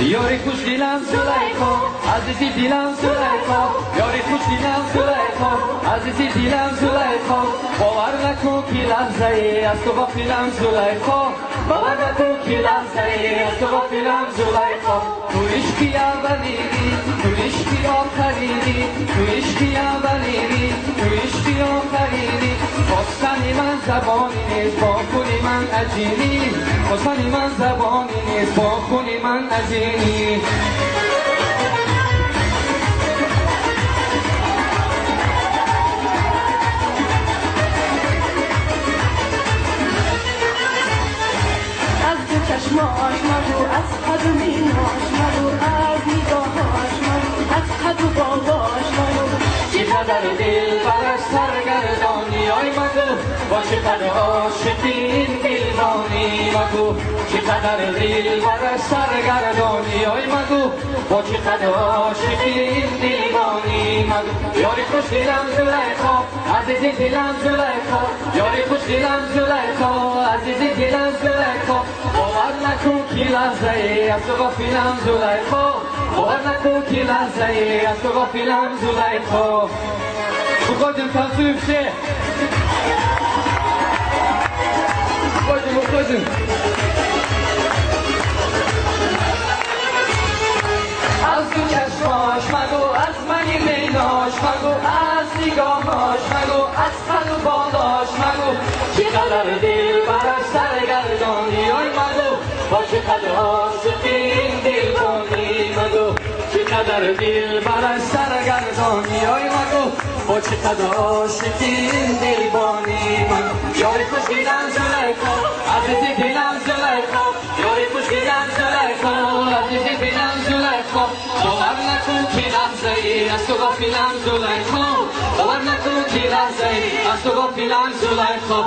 یاری خوش دیلم زلیخا عزیزی دیلم زلیخا یاری خوش دیلم زلیخا عزیزی دیلم زلیخا باور نکن که لحظه ای از تو غافلم زلیخا باور نکن که لحظه ای از تو غافلم زلیخا تو عشقی اولیگی تو عشقی آخریگی تو عشقی اولیگی تو عشقی آخریگی خواستنی من زبانی نیست با خونی من عجینی خواستنی من زبانی نیست با خونی من عجینی از دو چشماش مگو از قد و میناش مگو از نگاهاش مگو از قد و باباش مگو چقدر دل برش سرگردانی آی مگو با چقدر عاشقی این دیوانی مگو چقدر دل برش سرگردانی آی مگو با چقدر عاشقی این دیوانی مگو یاری خوش دیلم زلیخا عزیزی دیلم زلیخا یاری خوش دیلم زلیخا عزیزی دیلم زلیخا باور نکن که لحظه ای از تو غافلم زلیخا باور نکن که لحظه ای از تو غافلم زلیخا بخواجم تصویب شه بخواجم از دو چشماش مگو از منی میناش مگو از نگاهاش مگو از قد و بالاش مگو چقدر دل برش سرگردانی آی مگو با چقدر عاشقی این دیوانی مگو چقدر دل برش سرگردانی آی مگو با چقدر عاشقی این دیوانی مگو یاری خوش دیلم زلیخا عزیزی دیلم زلیخا یاری خوش دیلم زلیخا عزیزی دیلم زلیخا باور نکن که لحظه ای از تو غافلم زلیخا باور نکن که لحظه ای از تو غافلم زلیخا